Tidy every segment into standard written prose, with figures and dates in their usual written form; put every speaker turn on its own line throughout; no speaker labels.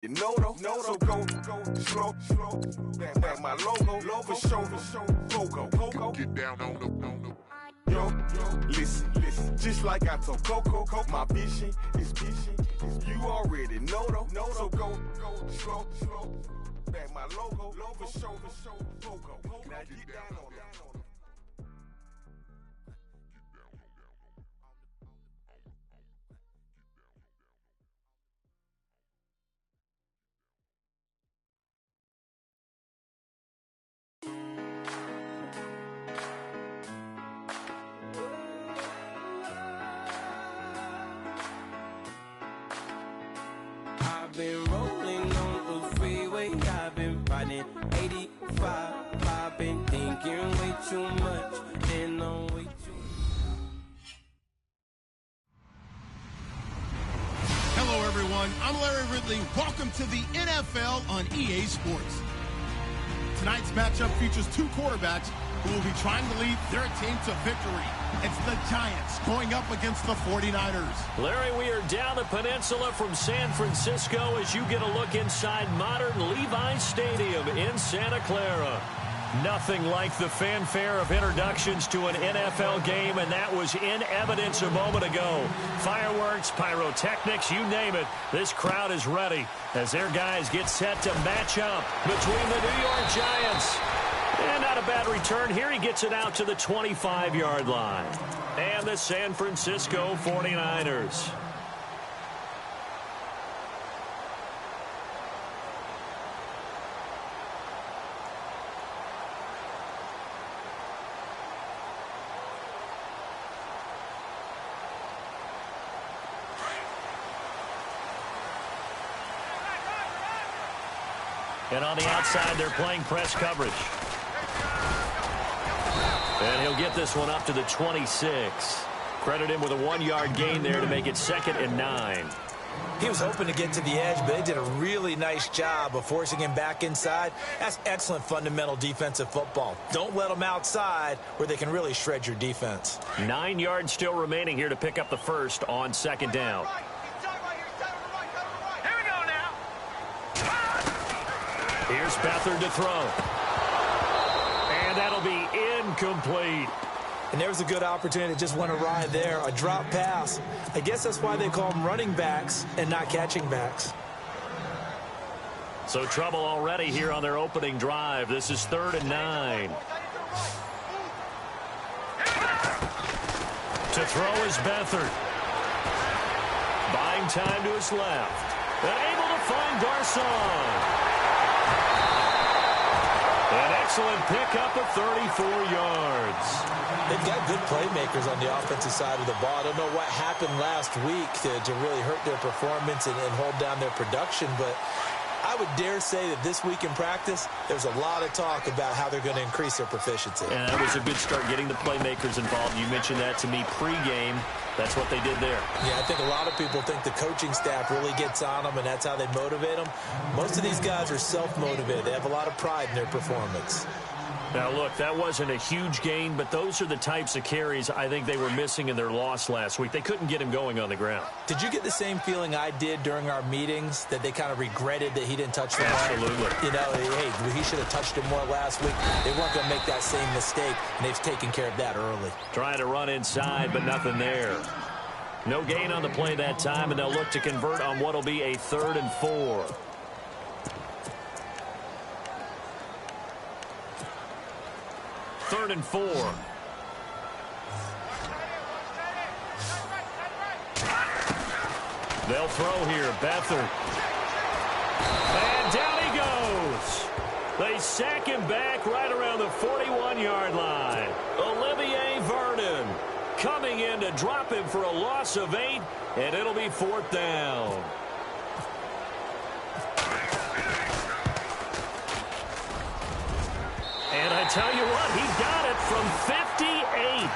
So go, slow, back my logo, for show, Pogo. Get down on the. Yo, listen, just like I told Coco, my vision is you already know, so go, slow, back my logo, for show, Pogo. Now get down on that.
I've been rolling on the freeway, I've been riding 85. I've been thinking way too much, and I'm way too.
Hello, everyone. I'm Larry Ridley. Welcome to the NFL on EA Sports. Tonight's matchup features two quarterbacks who will be trying to lead their team to victory. It's the Giants going up against the 49ers.
Larry, we are down the peninsula from San Francisco as you get a look inside modern Levi's Stadium in Santa Clara. Nothing like the fanfare of introductions to an NFL game, and that was in evidence a moment ago. Fireworks, pyrotechnics, you name it. This crowd is ready as their guys get set to match up between the New York Giants. And not a bad return here. He gets it out to the 25-yard line. And the San Francisco 49ers. And on the outside, they're playing press coverage. And he'll get this one up to the 26. Credit him with a 1-yard gain there to make it 2nd and 9.
He was hoping to get to the edge, but they did a really nice job of forcing him back inside. That's excellent fundamental defensive football. Don't let them outside where they can really shred your defense.
9 yards still remaining here to pick up the first on 2nd down.
Here we go now.
Here's Beathard to throw. And that'll be incomplete.
And there was a good opportunity to just went awry there, a drop pass. I guess that's why they call them running backs and not catching backs.
So trouble already here on their opening drive. This is 3rd and 9. To throw is Beathard. Buying time to his left. And able to find Garcon. An excellent pickup of 34 yards.
They've got good playmakers on the offensive side of the ball. I don't know what happened last week to really hurt their performance and hold down their production, but I would dare say that this week in practice, there's a lot of talk about how they're going to increase their proficiency.
And that was a good start getting the playmakers involved. You mentioned that to me pregame. That's what they did there.
Yeah, I think a lot of people think the coaching staff really gets on them, and that's how they motivate them. Most of these guys are self-motivated. They have a lot of pride in their performance.
Now, look, that wasn't a huge gain, but those are the types of carries I think they were missing in their loss last week. They couldn't get him going on the ground.
Did you get the same feeling I did during our meetings, that they kind of regretted that he didn't touch the ball?
Absolutely.
You know, hey, he should have touched him more last week. They weren't going to make that same mistake, and they've taken care of that early.
Trying to run inside, but nothing there. No gain on the play that time, and they'll look to convert on what will be a 3rd and 4. Third and 4. They'll throw here. Beathard. And down he goes. They sack him back right around the 41-yard line. Olivier Vernon coming in to drop him for a loss of 8, and it'll be 4th down. And I tell you what, he got it from 58.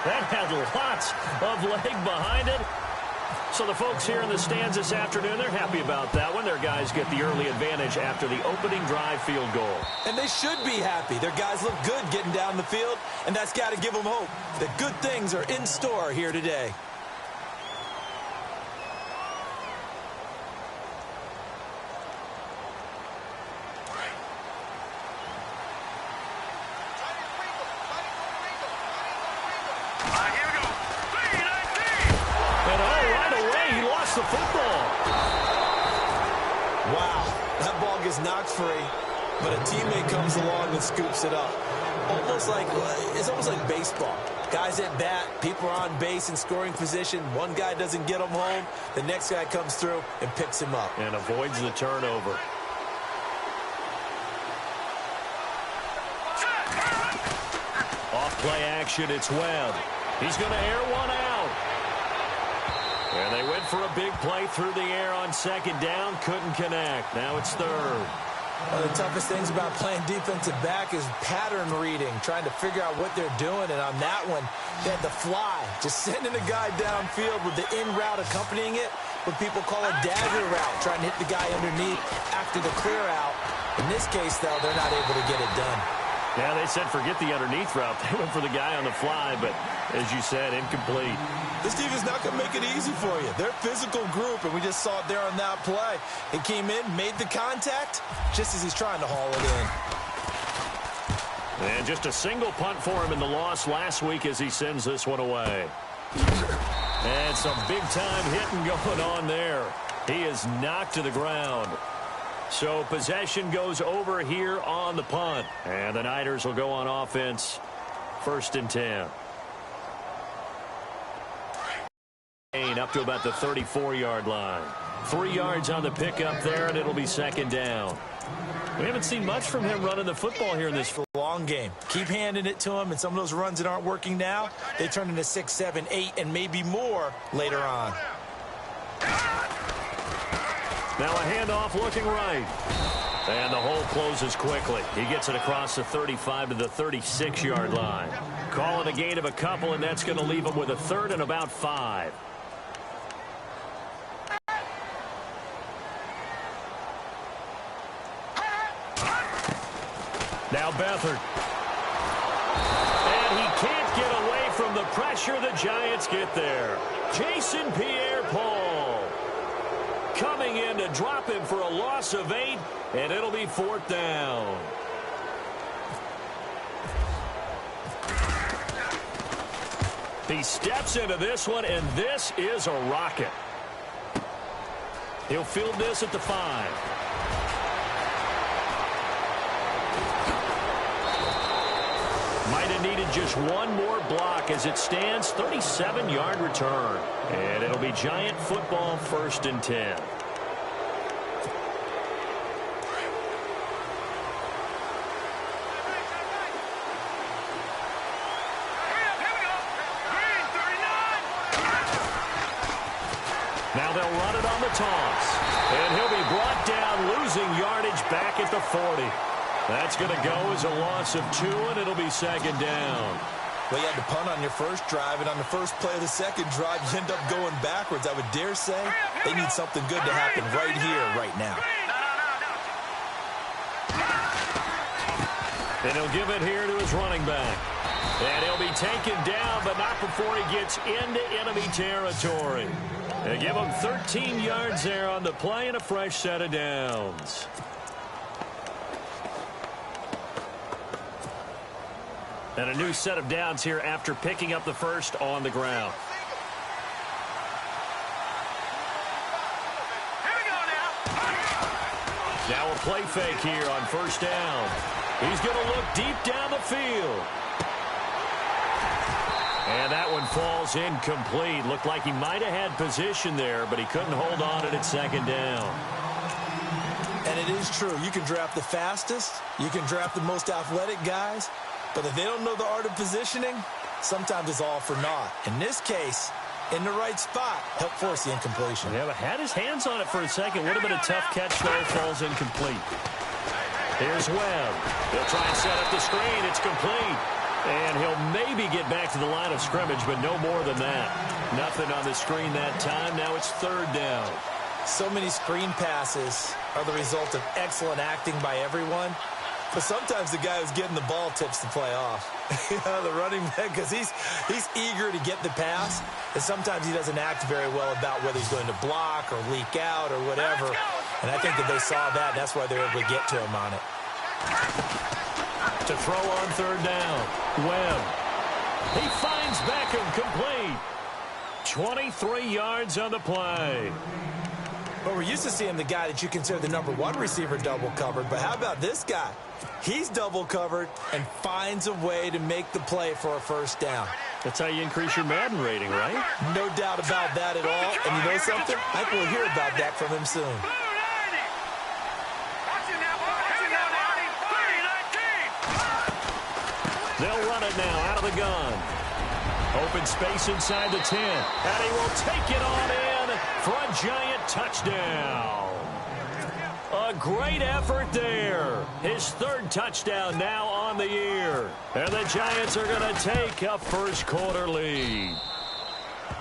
That had lots of leg behind it. So the folks here in the stands this afternoon, they're happy about that one. Their guys get the early advantage after the opening drive field goal.
And they should be happy. Their guys look good getting down the field, and that's got to give them hope that good things are in store here today. Wow, that ball gets knocked free, but a teammate comes along and scoops it up. It's almost like baseball. Guys at bat, people are on base in scoring position. One guy doesn't get him home. The next guy comes through and picks him up.
And avoids the turnover. Off play action, it's Webb. He's going to air one out. And they went for a big play through the air on second down. Couldn't connect. Now it's third.
One of the toughest things about playing defensive back is pattern reading, trying to figure out what they're doing. And on that one, they had the fly, just sending a guy downfield with the in route accompanying it, what people call a dagger route, trying to hit the guy underneath after the clear out. In this case, though, they're not able to get it done.
Yeah, they said forget the underneath route. They went for the guy on the fly, but as you said, incomplete.
This team is not going to make it easy for you. They're a physical group, and we just saw it there on that play. He came in, made the contact, just as he's trying to haul it in.
And just a single punt for him in the loss last week as he sends this one away. And some big-time hitting going on there. He is knocked to the ground. So possession goes over here on the punt. And the Niners will go on offense. 1st and 10. Up to about the 34-yard line. 3 yards on the pickup there, and it'll be 2nd down. We haven't seen much from him running the football here in this
long game. Keep handing it to him, and some of those runs that aren't working now, they turn into 6, 7, 8, and maybe more later on.
Now a handoff looking right. And the hole closes quickly. He gets it across the 35 to the 36-yard line. Call it a gain of a couple, and that's going to leave him with a 3rd and about 5. Now Beathard. And he can't get away from the pressure. The Giants get there. Jason Pierre-Paul coming in to drop him for a loss of 8, and it'll be 4th down. He steps into this one, and this is a rocket. He'll field this at the 5. Might have needed just one more block as it stands. 37-yard return. And it'll be Giant football 1st and 10. Now they'll run it on the toss. And he'll be brought down, losing yardage back at the 40. That's going to go as a loss of 2, and it'll be 2nd down.
Well, you had to punt on your first drive, and on the first play of the second drive, you end up going backwards. I would dare say they need something good to happen right here, right now.
And he'll give it here to his running back. And he'll be taken down, but not before he gets into enemy territory. They give him 13 yards there on the play and a fresh set of downs. And a new set of downs here after picking up the first on the ground.
Here we go now.
Now a play fake here on 1st down. He's going to look deep down the field. And that one falls incomplete. Looked like he might have had position there, but he couldn't hold on it at 2nd down.
And it is true. You can draft the fastest. You can draft the most athletic guys. But if they don't know the art of positioning, sometimes it's all for naught. In this case, in the right spot, helped force the incompletion.
Yeah, but had his hands on it for a second. Would have been a tough catch, though. Falls incomplete. Here's Webb. He'll try and set up the screen. It's complete. And he'll maybe get back to the line of scrimmage, but no more than that. Nothing on the screen that time. Now it's 3rd down.
So many screen passes are the result of excellent acting by everyone. But sometimes the guy who's getting the ball tips the play off. You know, the running back, because he's eager to get the pass, and sometimes he doesn't act very well about whether he's going to block or leak out or whatever. And I think that they saw that, and that's why they were able to get to him on it.
To throw on 3rd down. Webb. He finds Beckham complete. 23 yards on the play.
But we're used to seeing the guy that you consider the #1 receiver double covered. But how about this guy? He's double covered and finds a way to make the play for a first down.
That's how you increase your Madden rating, right?
No doubt about that at all. And you know something? I think we'll hear about that from him soon.
They'll run it now out of the gun. Open space inside the 10. And he will take it on in for a giant touchdown. A great effort there. His 3rd touchdown now on the year. And the Giants are going to take a first quarter lead.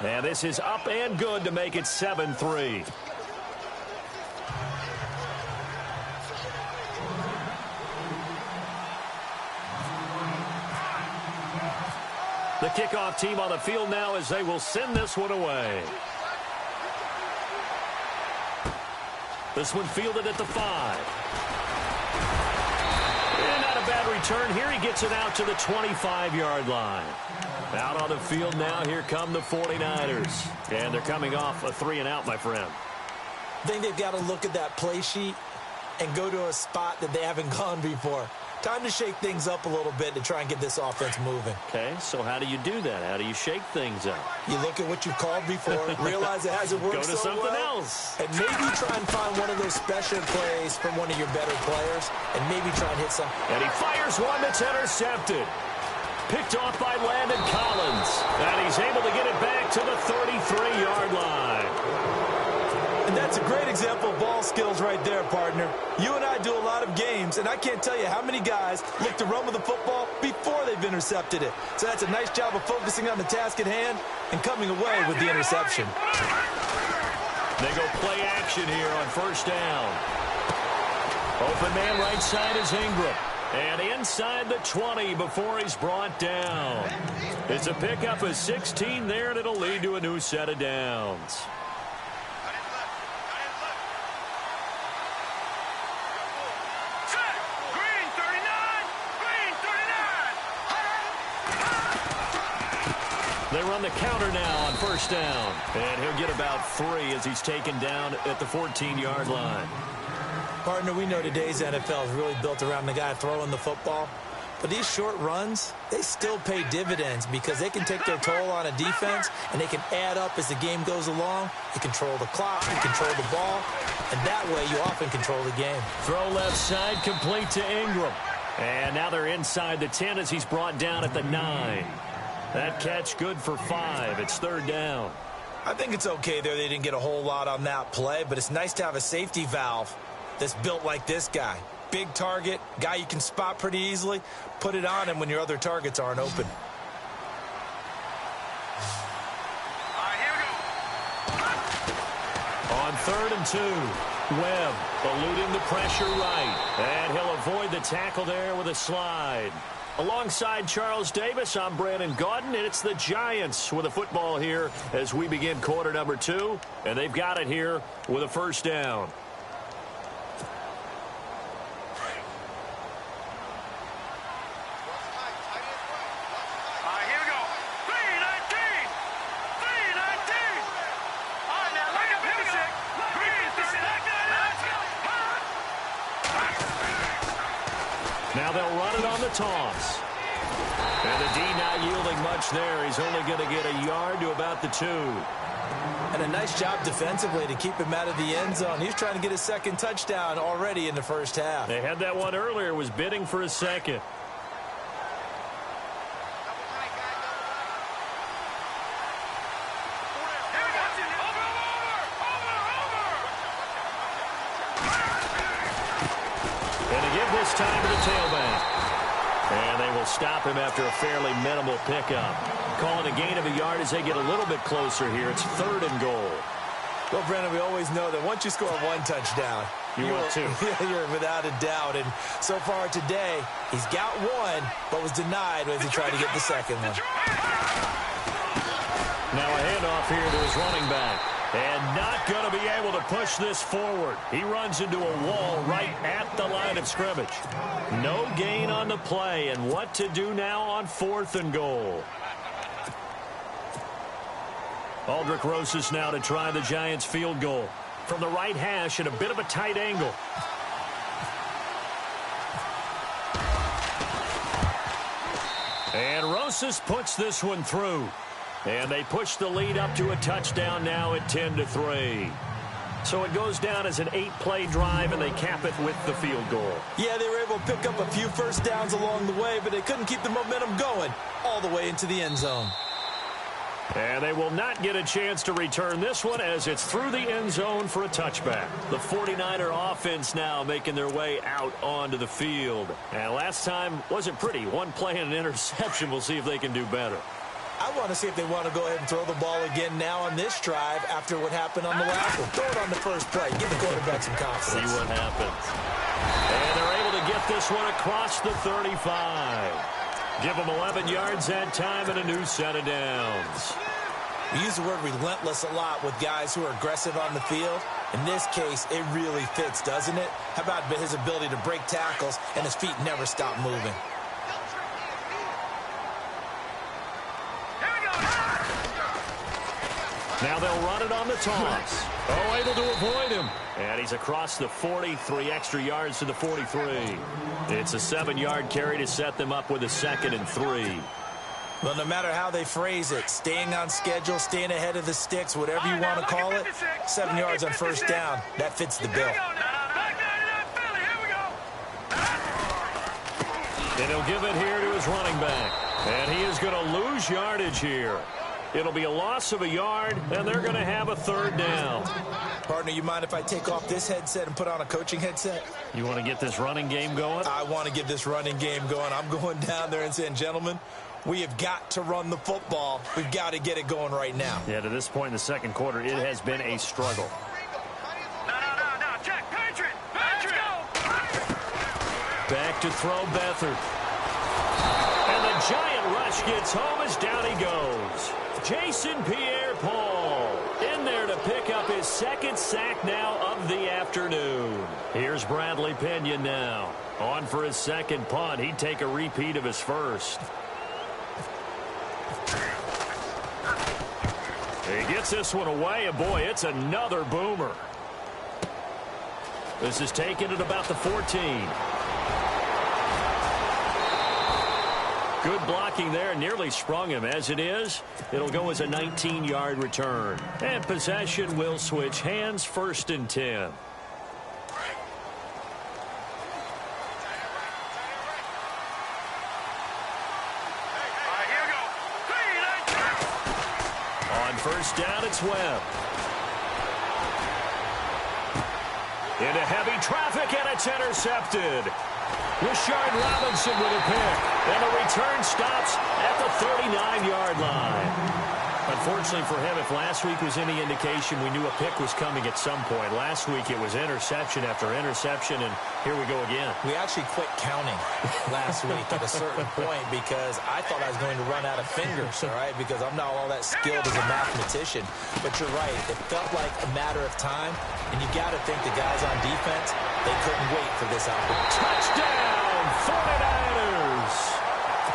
And this is up and good to make it 7-3. The kickoff team on the field now as they will send this one away. This one fielded at the 5. And not a bad return here. He gets it out to the 25-yard line. Out on the field now, here come the 49ers. And they're coming off a 3-and-out, my friend.
I think they've got to look at that play sheet and go to a spot that they haven't gone before. Time to shake things up a little bit to try and get this offense moving.
Okay, so how do you do that? How do you shake things up?
You look at what you've called before, realize it hasn't worked so well.
Go to something else.
And maybe try and find one of those special plays from one of your better players, and maybe try and hit some.
And he fires one that's intercepted. Picked off by Landon Collins. And he's able to get it back to the 33-yard line.
And that's a great example of ball skills right there, partner. You and I do a lot of games, and I can't tell you how many guys look to run with the football before they've intercepted it. So that's a nice job of focusing on the task at hand and coming away with the interception.
They go play action here on first down. Open man right side is Ingram. And inside the 20 before he's brought down. It's a pickup of 16 there, and it'll lead to a new set of downs. They run the counter now on first down. And he'll get about 3 as he's taken down at the 14-yard line.
Partner, we know today's NFL is really built around the guy throwing the football. But these short runs, they still pay dividends because they can take their toll on a defense, and they can add up as the game goes along. You control the clock, you control the ball, and that way you often control the game.
Throw left side, complete to Ingram. And now they're inside the 10 as he's brought down at the 9. That catch good for 5. It's third down.
I think it's okay there. They didn't get a whole lot on that play, but it's nice to have a safety valve that's built like this guy. Big target, guy you can spot pretty easily. Put it on him when your other targets aren't open.
On 3rd and 2, Webb eluding the pressure right. And he'll avoid the tackle there with a slide. Alongside Charles Davis, I'm Brandon Gaudin, and it's the Giants with a football here as we begin quarter number 2. And they've got it here with a first down. Now they'll run it on the toss. And the D not yielding much there. He's only going to get a yard to about the 2.
And a nice job defensively to keep him out of the end zone. He's trying to get his second touchdown already in the first half.
They had that one earlier, was bidding for a second. This time to the tailback. And they will stop him after a fairly minimal pickup. Calling a gain of a yard as they get a little bit closer here. It's 3rd and goal.
Well, Brandon, we always know that once you score one touchdown,
you want 2.
You're without a doubt. And so far today, he's got 1, but was denied as he tried to get the second one.
Now a handoff here to his running back. And not going to be able to push this forward. He runs into a wall right at the line of scrimmage. No gain on the play. And what to do now on 4th and goal. Aldrick Rosas now to try the Giants field goal. from the right hash at a bit of a tight angle. And Rosas puts this one through. And they push the lead up to a touchdown now at 10-3. So it goes down as an 8-play drive, and they cap it with the field goal.
Yeah, they were able to pick up a few first downs along the way, but they couldn't keep the momentum going all the way into the end zone.
And they will not get a chance to return this one as it's through the end zone for a touchback. The 49er offense now making their way out onto the field. And last time wasn't pretty. One play and an interception. We'll see if they can do better.
I want to see if they want to go ahead and throw the ball again now on this drive after what happened on the last one. Throw it on the first play. Give the quarterback some confidence.
See what happens. And they're able to get this one across the 35. Give them 11 yards that time and a new set of downs.
We use the word relentless a lot with guys who are aggressive on the field. In this case, it really fits, doesn't it? How about his ability to break tackles and his feet never stop moving?
Now they'll run it on the toss. Oh, able to avoid him. And he's across the 40, 3 extra yards to the 43. It's a 7-yard carry to set them up with a 2nd and 3.
Well, no matter how they phrase it, staying on schedule, staying ahead of the sticks, whatever you want to call it, 7 yards on first down, that fits the bill.
And he'll give it here to his running back. And he is going to lose yardage here. It'll be a loss of a yard, and they're going to have a 3rd down.
Partner, you mind if I take off this headset and put on a coaching headset?
You want to get this running game going?
I want to get this running game going. I'm going down there and saying, gentlemen, we have got to run the football. We've got to get it going right now.
Yeah, to this point in the second quarter, it has been a struggle.
No, Jack, Patriot!
Back to throw Beathard. And the giant rush gets home as down he goes. Jason Pierre-Paul in there to pick up his 2nd sack now of the afternoon. Here's Bradley Pinion now. On for his 2nd punt. He'd take a repeat of his first. He gets this one away, and boy, it's another boomer. This is taken at about the 14. Good blocking there, nearly sprung him. As it is, it'll go as a 19-yard return. And possession will switch hands, 1st and 10. On first down, it's Webb. Into heavy traffic, and it's intercepted. Rashard Robinson with a pick. And the return stops at the 39-yard line. Unfortunately for him, if last week was any indication, we knew a pick was coming at some point. Last week it was interception after interception, and here we go again.
We actually quit counting last week at a certain point because I thought I was going to run out of fingers, all right, because I'm not all that skilled as a mathematician. But you're right. It felt like a matter of time, and you got to think the guys on defense, they couldn't wait for this opportunity.
Touchdown, 49ers!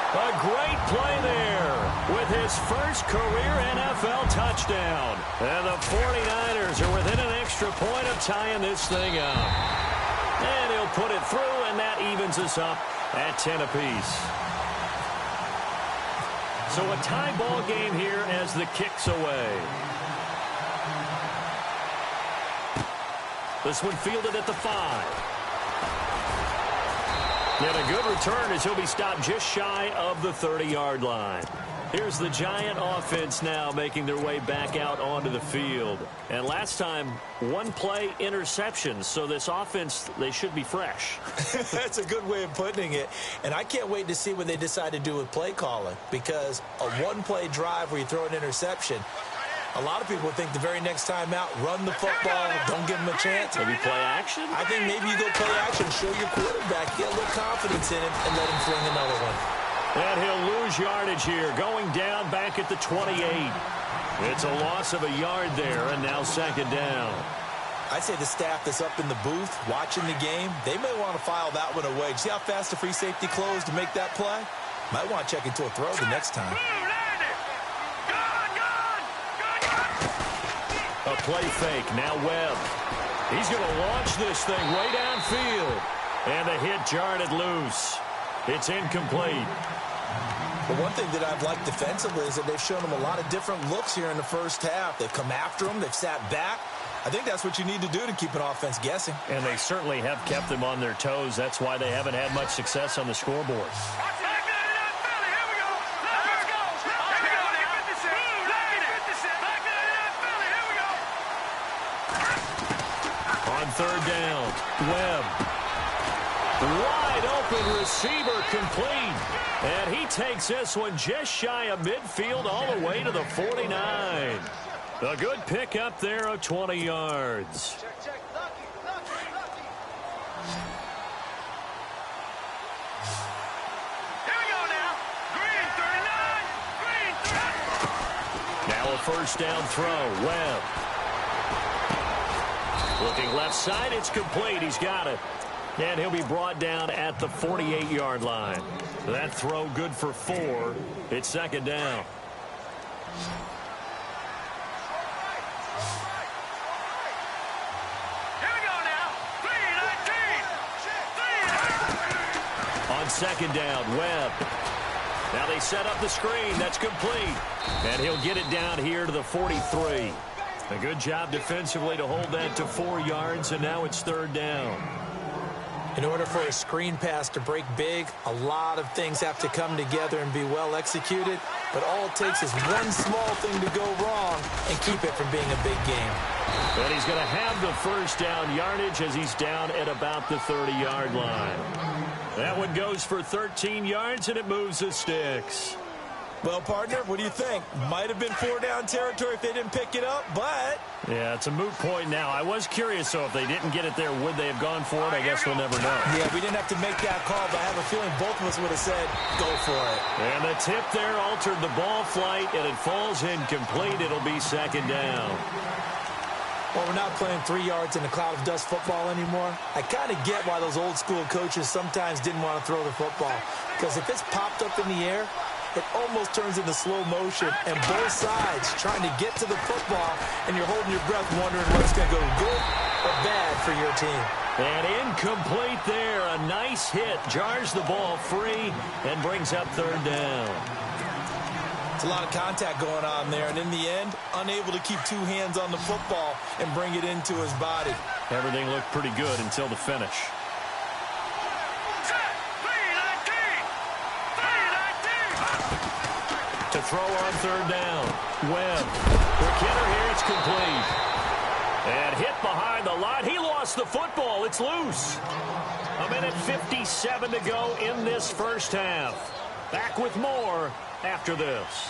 A great play there with his first career NFL touchdown. And the 49ers are within an extra point of tying this thing up. And he'll put it through, and that evens us up at 10 apiece. So a tie ball game here as the kick's away. This one fielded at the 5. And a good return as he'll be stopped just shy of the 30-yard line. Here's the Giant offense now making their way back out onto the field. And last time, 1-play interceptions. So this offense, they should be fresh.
That's a good way of putting it. And I can't wait to see what they decide to do with play calling. Because a 1-play drive where you throw an interception, a lot of people think the very next time out, run the football, don't give them a chance.
Maybe play action?
I think maybe you go play action, show your quarterback, get a little confidence in him, and let him fling another one.
And he'll lose yardage here, going down back at the 28. It's a loss of a yard there, and now 2nd down.
I'd say the staff that's up in the booth watching the game, they may want to file that one away. See how fast the free safety closed to make that play? Might want to check into a throw the next time.
A play fake. Now Webb. He's going to launch this thing way downfield. And the hit jarred it loose. It's incomplete.
But one thing that I've liked defensively is that they've shown them a lot of different looks here in the first half. They've come after them. They've sat back. I think that's what you need to do to keep an offense guessing.
And they certainly have kept them on their toes. That's why they haven't had much success on the scoreboard. On third down, Webb. Wide open receiver complete. And he takes this one just shy of midfield all the way to the 49. A good pickup there of 20 yards. Now a first down throw. Webb. Looking left side, it's complete. He's got it. And he'll be brought down at the 48-yard line. That throw good for 4. It's second down. On second down, Webb. Now they set up the screen. That's complete. And he'll get it down here to the 43. A good job defensively to hold that to 4 yards, and now it's third down.
In order for a screen pass to break big, a lot of things have to come together and be well executed. But all it takes is one small thing to go wrong and keep it from being a big game.
And he's going to have the first down yardage as he's down at about the 30-yard line. That one goes for 13 yards, and it moves the sticks.
Well, partner, what do you think? Might have been 4-down territory if they didn't pick it up, but...
Yeah, it's a moot point now. I was curious, so if they didn't get it there, would they have gone for it? I guess we'll never know.
Yeah, we didn't have to make that call, but I have a feeling both of us would have said, go for it.
And the tip there altered the ball flight, and it falls incomplete. It'll be second down.
Well, we're not playing 3 yards in a cloud of dust football anymore. I kind of get why those old-school coaches sometimes didn't want to throw the football. Because if it's popped up in the air, it almost turns into slow motion, and both sides trying to get to the football, and you're holding your breath wondering what's going to go good or bad for your team.
And incomplete there. A nice hit. Jars the ball free and brings up third down.
It's a lot of contact going on there, and in the end, unable to keep two hands on the football and bring it into his body.
Everything looked pretty good until the finish. To throw on third down. Webb. For Kidder here, it's complete. And hit behind the line. He lost the football. It's loose. A minute 57 to go in this first half. Back with more after this.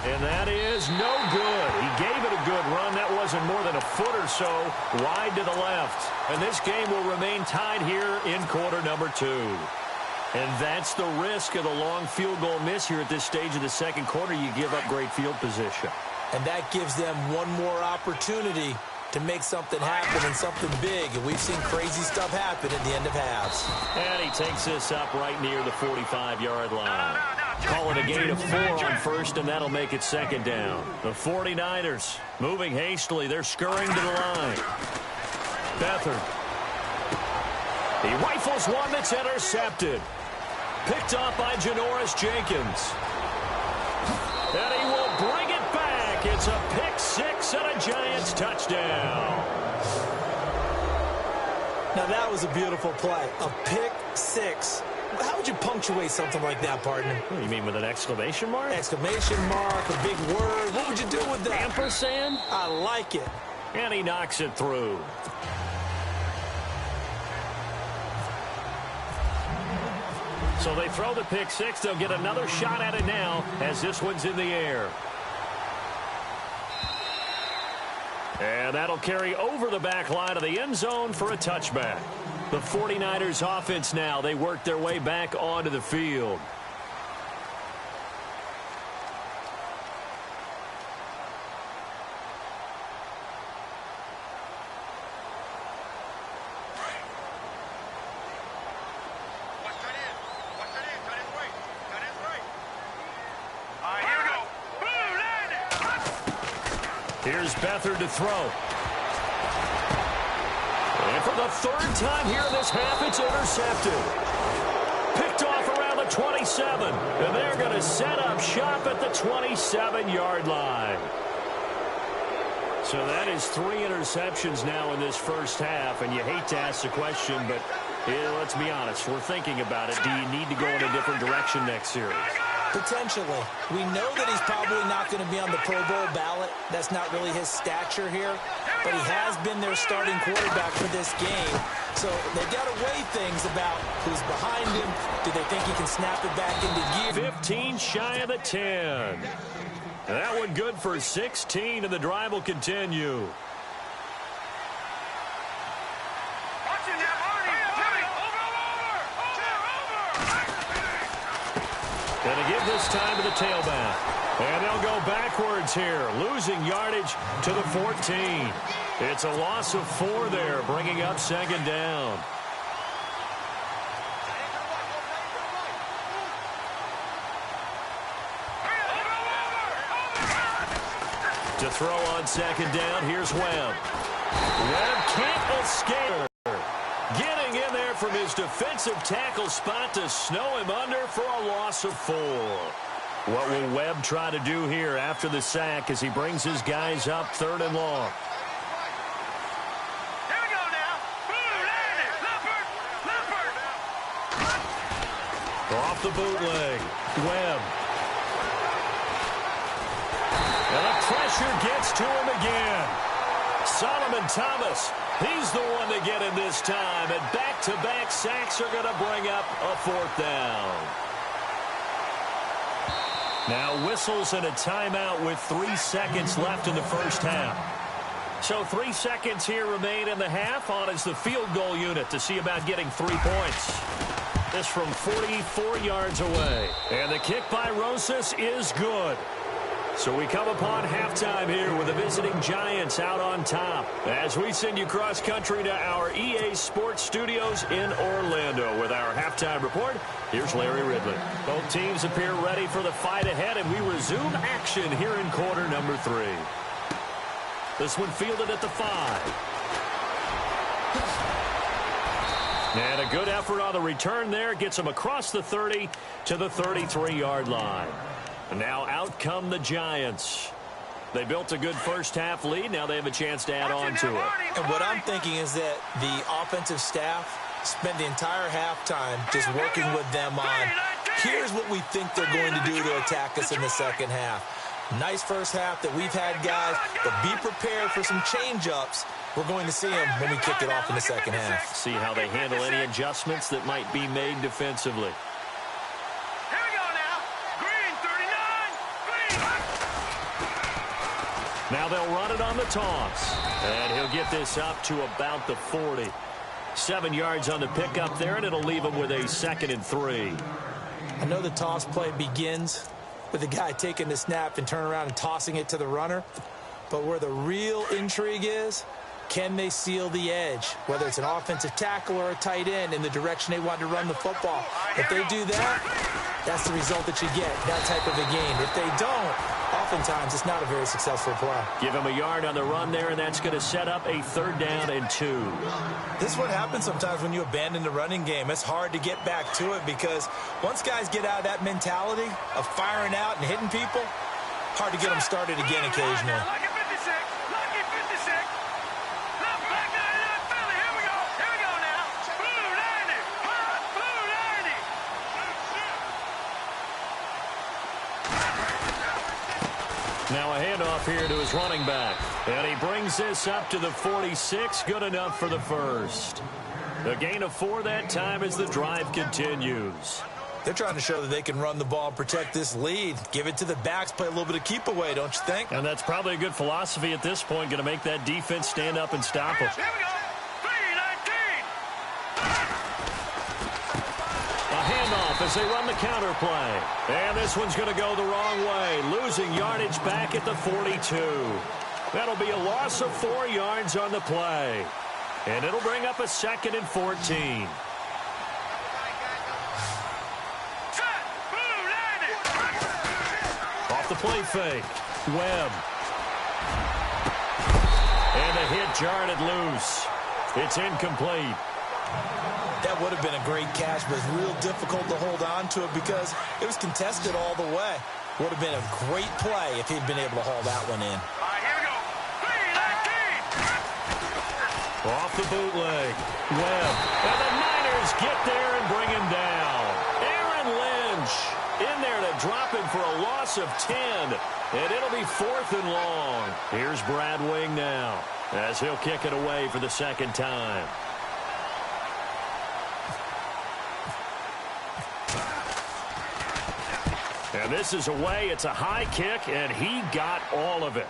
And that is no good. He gave it a good run. That wasn't more than a foot or so wide to the left. And this game will remain tied here in quarter number 2. And that's the risk of the long field goal miss here at this stage of the second quarter. You give up great field position.
And that gives them one more opportunity to make something happen and something big. And we've seen crazy stuff happen at the end of halves.
And he takes this up right near the 45-yard line. Call it a gain of 4 on first, and that'll make it second down. The 49ers moving hastily. They're scurrying to the line. Beathard. He rifles one that's intercepted. Picked off by Janoris Jenkins. And he will bring it back. It's a pick 6 and a Giants touchdown.
Now that was a beautiful play. A pick 6. How would you punctuate something like that, partner?
What, you mean with an exclamation mark?
Exclamation mark, a big word. What would you do with that?
Ampersand?
I like it.
And he knocks it through. So they throw the pick 6. They'll get another shot at it now as this one's in the air. And that'll carry over the back line of the end zone for a touchback. The 49ers offense now, they work their way back onto the field. Here's Beathard to throw. And for the third time here in this half, it's intercepted. Picked off around the 27. And they're going to set up shop at the 27-yard line. So that is 3 interceptions now in this first half. And you hate to ask the question, but let's be honest. We're thinking about it. Do you need to go in a different direction next series?
Potentially. We know that he's probably not going to be on the Pro Bowl ballot. That's not really his stature here. But he has been their starting quarterback for this game. So they've got to weigh things about who's behind him. Do they think he can snap it back into gear?
15 shy of the 10. That one good for 16, and the drive will continue. Going to give this time to the tailback. And they'll go backwards here, losing yardage to the 14. It's a loss of 4 there, bringing up second down. To throw on second down, here's Webb. Webb can't escape. Getting in there from his defensive tackle spot to snow him under for a loss of 4. What will Webb try to do here after the sack as he brings his guys up 3rd and long?
Here we go now. Leopard.
Off the bootleg. Webb. And the pressure gets to him again. Solomon Thomas, he's the one to get him this time. And back-to-back sacks are going to bring up a 4th down. Now whistles and a timeout with 3 seconds left in the first half. So 3 seconds here remain in the half. On is the field goal unit to see about getting 3 points. This from 44 yards away. And the kick by Rosas is good. So we come upon halftime here with the visiting Giants out on top. As we send you cross-country to our EA Sports Studios in Orlando with our halftime report, here's Larry Ridley. Both teams appear ready for the fight ahead, and we resume action here in quarter number 3. This one fielded at the 5. And a good effort on the return there. Gets him across the 30 to the 33-yard line. And now out come the Giants. They built a good first half lead. Now they have a chance to add on to it.
And what I'm thinking is that the offensive staff spent the entire halftime just working with them on, here's what we think they're going to do to attack us in the second half. Nice first half that we've had, guys, but be prepared for some change-ups. We're going to see them when we kick it off in the second half.
See how they handle any adjustments that might be made defensively. Now they'll run it on the toss. And he'll get this up to about the 40. 7 yards on the pickup there, and it'll leave him with a 2nd and 3.
I know the toss play begins with the guy taking the snap and turn around and tossing it to the runner. But where the real intrigue is, can they seal the edge? Whether it's an offensive tackle or a tight end in the direction they want to run the football. If they do that, that's the result that you get, that type of a game. If they don't, oftentimes it's not a very successful play.
Give him a yard on the run there, and that's going to set up a 3rd down and 2.
This is what happens sometimes when you abandon the running game. It's hard to get back to it because once guys get out of that mentality of firing out and hitting people, hard to get them started again occasionally.
Now a handoff here to his running back. And he brings this up to the 46. Good enough for the first. A gain of 4 that time as the drive continues.
They're trying to show that they can run the ball and protect this lead. Give it to the backs, play a little bit of keep away, don't you think?
And that's probably a good philosophy at this point. Going to make that defense stand up and stop them.
Here we go. 3-19.
As they run the counter play. And this one's going to go the wrong way. Losing yardage back at the 42. That'll be a loss of 4 yards on the play. And it'll bring up a 2nd and 14. Off the play fake. Webb. jarred it loose. It's incomplete.
That would have been a great catch, but it's real difficult to hold on to it because it was contested all the way. Would have been a great play if he'd been able to haul that one in.
All right, here we go.
Off the bootleg. Webb. And the Niners get there and bring him down. Aaron Lynch in there to drop him for a loss of 10. And it'll be 4th and long. Here's Brad Wing now as he'll kick it away for the second time. And this is away. It's a high kick, and he got all of it.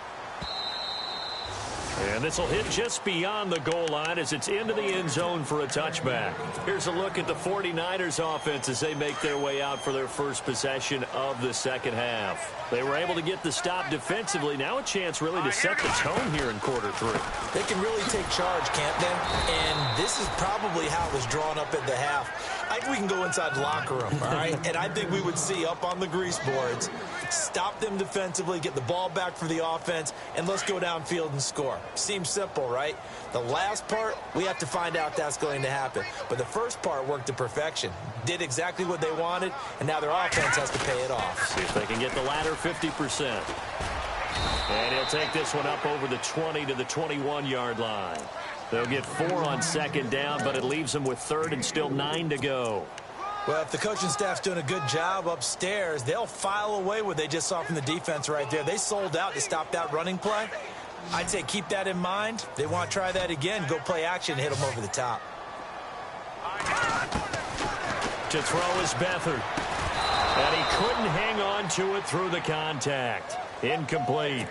And this will hit just beyond the goal line as it's into the end zone for a touchback. Here's a look at the 49ers offense as they make their way out for their first possession of the second half. They were able to get the stop defensively. Now a chance really to set the tone here in quarter 3.
They can really take charge, can't they? And this is probably how it was drawn up at the half. I think we can go inside the locker room, all right? And I think we would see up on the grease boards, stop them defensively, get the ball back for the offense, and let's go downfield and score. Seems simple, right? The last part, we have to find out that's going to happen. But the first part worked to perfection. Did exactly what they wanted, and now their offense has to pay it off.
See if they can get the latter 50%. And he'll take this one up over the 20 to the 21-yard line. They'll get 4 on second down, but it leaves them with 3rd and still 9 to go.
Well, if the coaching staff's doing a good job upstairs, they'll file away what they just saw from the defense right there. They sold out to stop that running play. I'd say keep that in mind. They want to try that again. Go play action and hit them over the top.
To throw is Beathard. And he couldn't hang on to it through the contact. Incomplete.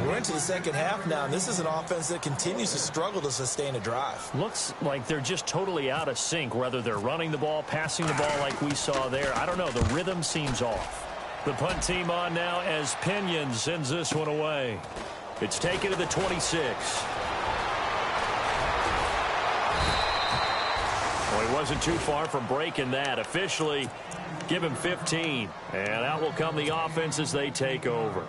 We're into the second half now, and this is an offense that continues to struggle to sustain a drive.
Looks like they're just totally out of sync, whether they're running the ball, passing the ball like we saw there. I don't know. The rhythm seems off. The punt team on now as Pinion sends this one away. It's taken to the 26. Well, he wasn't too far from breaking that. Officially, give him 15. And out will come the offense as they take over.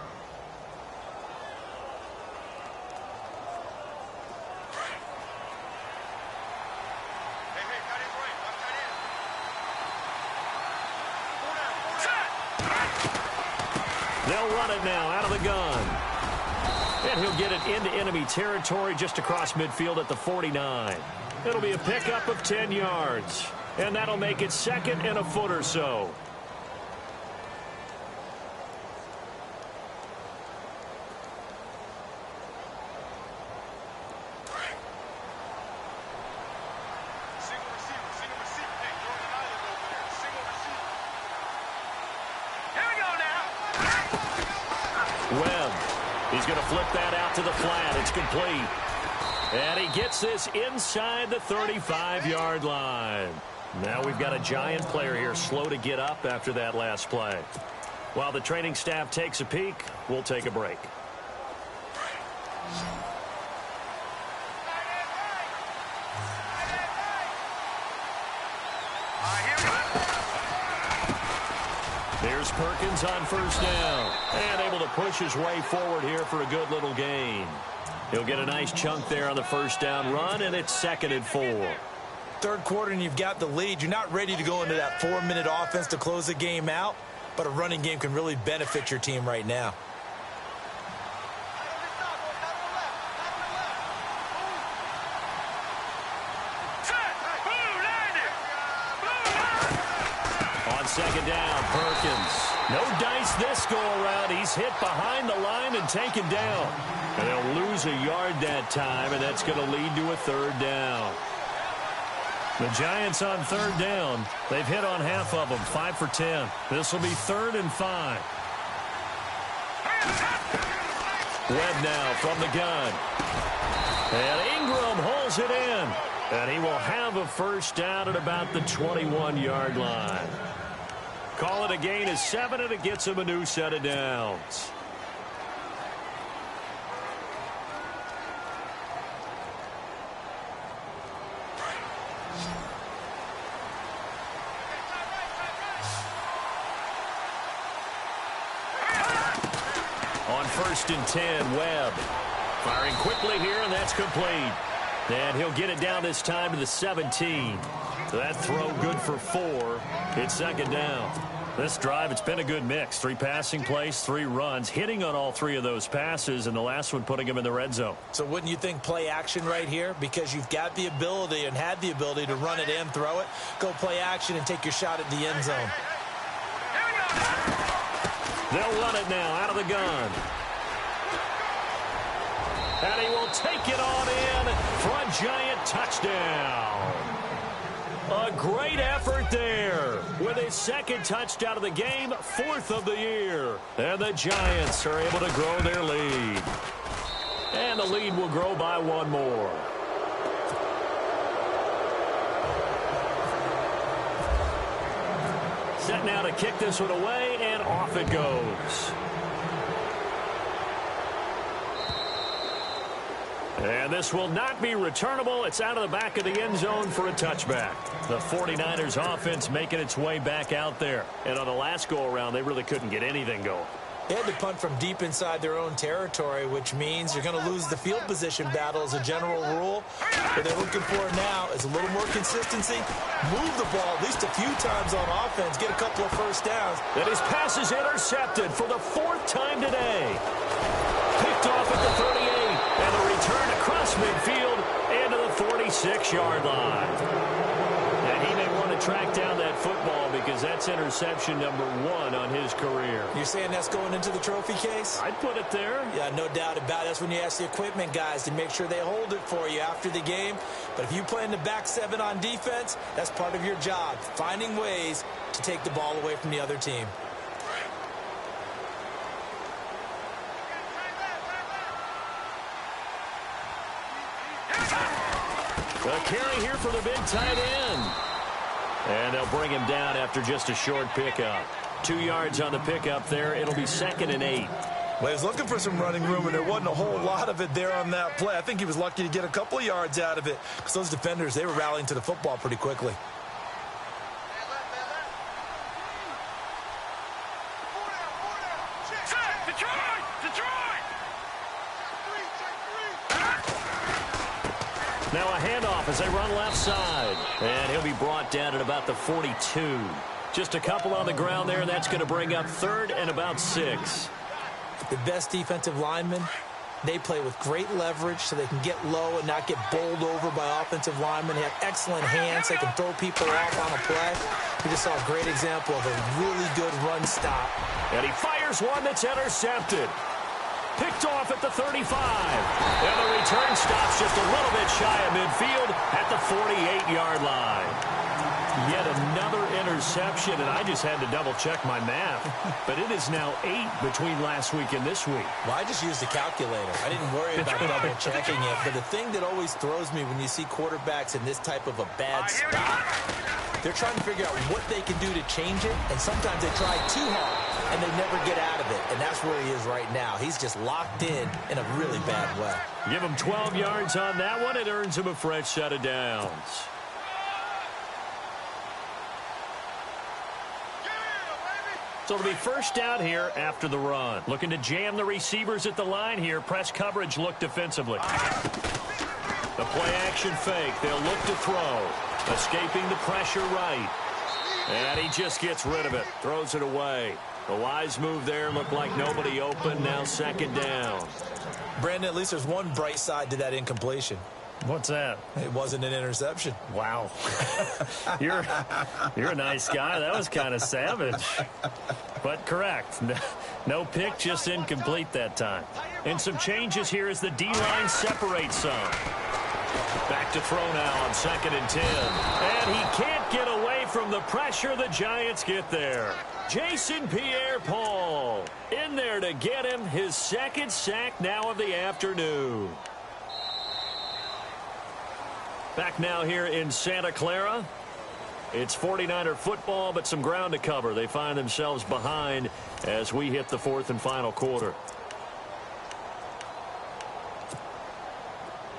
They'll run it now out of the gun. And he'll get it into enemy territory just across midfield at the 49. It'll be a pickup of 10 yards. And that'll make it 2nd and a foot or so. Webb, he's going to flip that out to the flat. It's complete. And he gets this inside the 35-yard line. Now we've got a giant player here slow to get up after that last play. While the training staff takes a peek, we'll take a break. Here's Perkins on first down. And able to push his way forward here for a good little gain. He'll get a nice chunk there on the first down run, and it's 2nd and 4.
Third quarter, and you've got the lead. You're not ready to go into that 4-minute offense to close the game out, but a running game can really benefit your team right now.
On second down, Perkins. No dice this go around. He's hit behind the line and taken down. And they'll lose a yard that time, and that's going to lead to a 3rd down. The Giants on 3rd down. They've hit on half of them, 5 for 10. This will be 3rd and 5. Webb now from the gun. And Ingram holds it in. And he will have a first down at about the 21-yard line. Call it a gain of 7, and it gets him a new set of downs. On 1st and 10, Webb Firing quickly here, and that's complete. And he'll get it down this time to the 17. That throw good for 4. It's second down. This drive, it's been a good mix. 3 passing plays, 3 runs, hitting on all 3 of those passes, and the last one putting him in the red zone.
So wouldn't you think play action right here? Because you've got the ability and had the ability to run it and throw it. Go play action and take your shot at the end zone.
They'll run it now out of the gun. And he will take it on in for a Giant touchdown. A great effort there with his second touchdown of the game, 4th of the year. And the Giants are able to grow their lead. And the lead will grow by 1 more. Set now to kick this one away, and off it goes. And this will not be returnable. It's out of the back of the end zone for a touchback. The 49ers offense making its way back out there. And on the last go-around, they really couldn't get anything going.
They had to punt from deep inside their own territory, which means you're going to lose the field position battle as a general rule. What they're looking for now is a little more consistency. Move the ball at least a few times on offense. Get a couple of first downs.
And his pass is intercepted for the 4th time today. Picked off at the 38. And the return across midfield into the 46-yard line. And he may want to track down that football because that's interception number 1 on his career.
You're saying that's going into the trophy case?
I'd put it there.
Yeah, no doubt about it. That's when you ask the equipment guys to make sure they hold it for you after the game. But if you play in the back 7 on defense, that's part of your job, finding ways to take the ball away from the other team.
A carry here for the big tight end. And they'll bring him down after just a short pickup. 2 yards on the pickup there. It'll be 2nd and 8.
Well, he was looking for some running room, and there wasn't a whole lot of it there on that play. I think he was lucky to get a couple of yards out of it because those defenders, they were rallying to the football pretty quickly.
Now a handoff as they run left side. And he'll be brought down at about the 42. Just a couple on the ground there, and that's going to bring up 3rd and about 6.
The best defensive linemen, they play with great leverage so they can get low and not get bowled over by offensive linemen. They have excellent hands. They can throw people off on a play. We just saw a great example of a really good run stop.
And he fires one that's intercepted. Picked off at the 35. And the return stops just a little bit shy of midfield at the 48-yard line. Yet another interception, and I just had to double-check my math. But it is now 8 between last week and this week.
Well, I just used the calculator. I didn't worry about double-checking it. But the thing that always throws me when you see quarterbacks in this type of a bad spot, they're trying to figure out what they can do to change it, and sometimes they try too hard, and they never get out of it. And that's where he is right now. He's just locked in a really bad way.
Give him 12 yards on that one. It earns him a fresh set of downs. So it'll be first down here after the run. Looking to jam the receivers at the line here. Press coverage look defensively. The play action fake. They'll look to throw. Escaping the pressure right. And he just gets rid of it. Throws it away. A wise move there. Looked like nobody open. Now second down.
Brandon, at least there's one bright side to that incompletion.
What's that?
It wasn't an interception.
Wow. You're a nice guy. That was kind of savage. But correct. No pick, just incomplete that time. And some changes here as the D-line separates some. Back to throw now on 2nd and 10. And he can't get away from the pressure. The Giants get there. Jason Pierre-Paul in there to get him his 2nd sack now of the afternoon. Back now here in Santa Clara. It's 49er football, but some ground to cover. They find themselves behind as we hit the 4th and final quarter.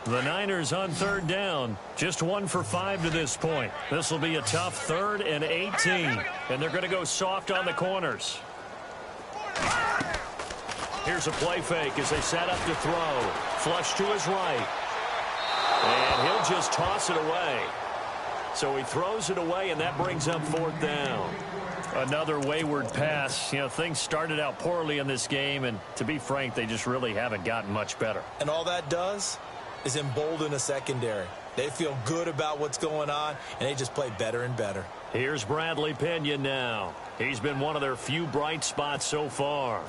The Niners on 3rd down. Just 1 for 5 to this point. This will be a tough 3rd and 18. And they're going to go soft on the corners. Here's a play fake as they set up to throw. Flush to his right. And he'll just toss it away. So he throws it away, and that brings up 4th down. Another wayward pass. You know, things started out poorly in this game, and to be frank, they just really haven't gotten much better.
And all that does is embolden a secondary. They feel good about what's going on, and they just play better and better.
Here's Bradley Pinion now. He's been one of their few bright spots so far.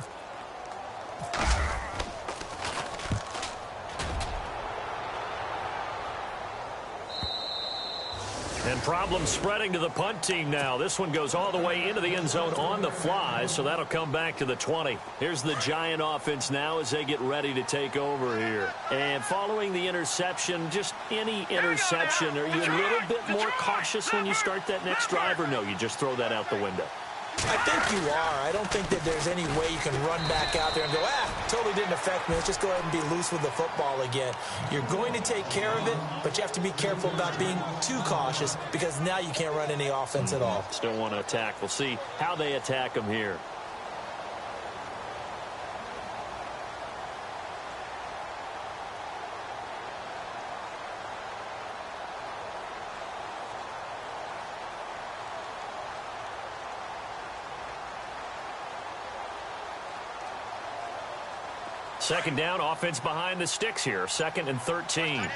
And problems spreading to the punt team now. This one goes all the way into the end zone on the fly, so that'll come back to the 20. Here's the Giant offense now as they get ready to take over here. And following the interception, just any interception, are you a little bit more cautious when you start that next drive, or no, you just throw that out the window?
I think you are. I don't think that there's any way you can run back out there and go, totally didn't affect me. Let's just go ahead and be loose with the football again. You're going to take care of it, but you have to be careful about being too cautious because now you can't run any offense at all.
Still want to attack. We'll see how they attack them here. Second down, offense behind the sticks here. 2nd and 13.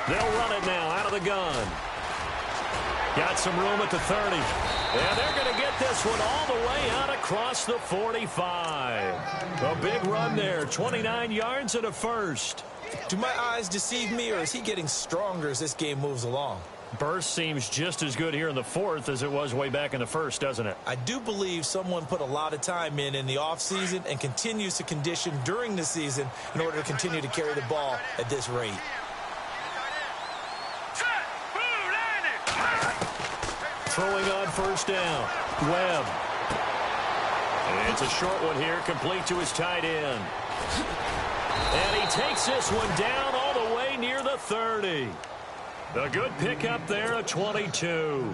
They'll run it now out of the gun. Got some room at the 30. And they're going to get this one all the way out across the 45. A big run there, 29 yards and a first.
Do my eyes deceive me, or is he getting stronger as this game moves along?
Burst seems just as good here in the 4th as it was way back in the 1st, doesn't it?
I do believe someone put a lot of time in the offseason and continues to condition during the season in order to continue to carry the ball at this rate.
Throwing on 1st down. Webb. And it's a short one here, complete to his tight end. And he takes this one down all the way near the 30. A good pickup there at 22.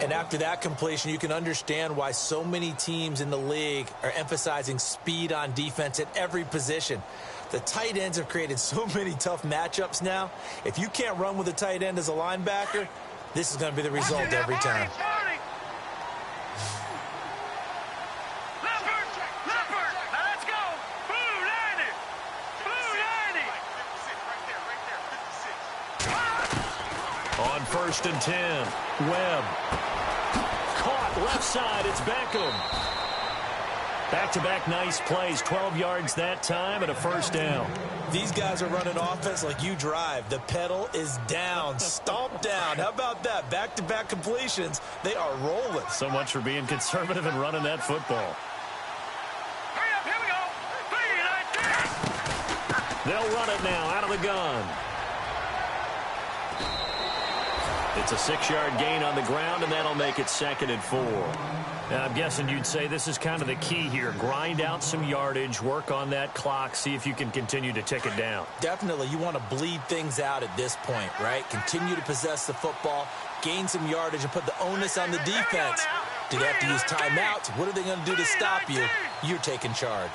And after that completion, you can understand why so many teams in the league are emphasizing speed on defense at every position. The tight ends have created so many tough matchups now. If you can't run with a tight end as a linebacker, this is going to be the result every time.
On 1st and 10, Webb. Caught left side, it's Beckham. Back-to-back nice plays, 12 yards that time and a 1st down.
These guys are running offense like you drive. The pedal is down, stomp down. How about that? Back-to-back completions, they are rolling.
So much for being conservative and running that football.
Hurry up, here we go.
They'll run it now out of the gun. It's a 6-yard gain on the ground, and that'll make it 2nd and 4. Now, I'm guessing you'd say this is kind of the key here. Grind out some yardage, work on that clock, see if you can continue to tick it down.
Definitely, you want to bleed things out at this point, right? Continue to possess the football, gain some yardage, and put the onus on the defense. Do they have to use timeouts? What are they going to do to stop you? You're taking charge.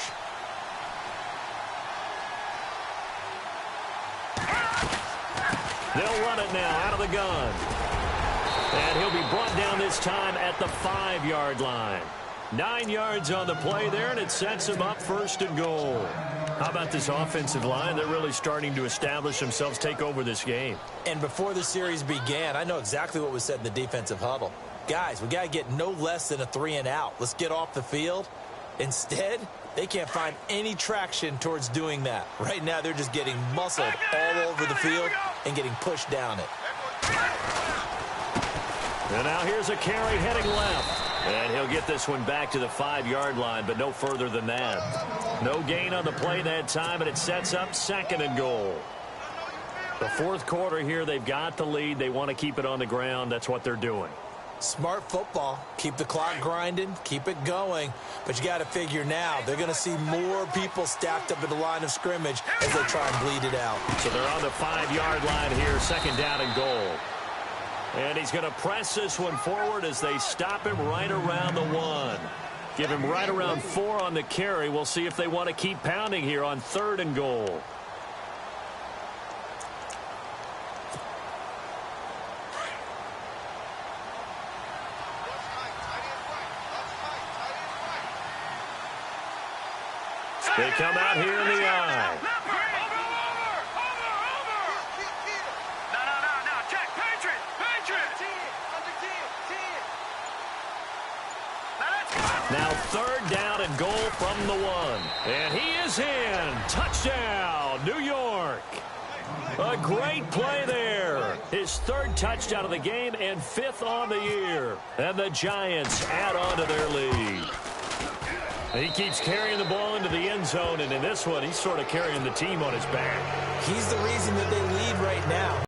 They'll run it now out of the gun. And he'll be brought down this time at the 5-yard line. 9 yards on the play there, and it sets him up 1st and goal. How about this offensive line? They're really starting to establish themselves, take over this game.
And before the series began, I know exactly what was said in the defensive huddle. Guys, we got to get no less than a 3-and-out. Let's get off the field. Instead, they can't find any traction towards doing that. Right now, they're just getting muscled all over the field and getting pushed down it.
And now here's a carry heading left. And he'll get this one back to the 5-yard line, but no further than that. No gain on the play that time, and it sets up 2nd and goal. The 4th quarter here, they've got the lead. They want to keep it on the ground. That's what they're doing.
Smart football. Keep the clock grinding. Keep it going. But you got to figure now, they're going to see more people stacked up at the line of scrimmage as they try and bleed it out.
So they're on the 5-yard line here, 2nd down and goal. And he's going to press this one forward as they stop him right around the 1. Give him right around 4 on the carry. We'll see if they want to keep pounding here on 3rd and goal. They come out here in the eye. Now 3rd down and goal from the 1. And he is in. Touchdown, New York. A great play there. His 3rd touchdown of the game and 5th on the year. And the Giants add on to their lead. He keeps carrying the ball into the end zone, and in this one, he's sort of carrying the team on his back.
He's the reason that they lead right now.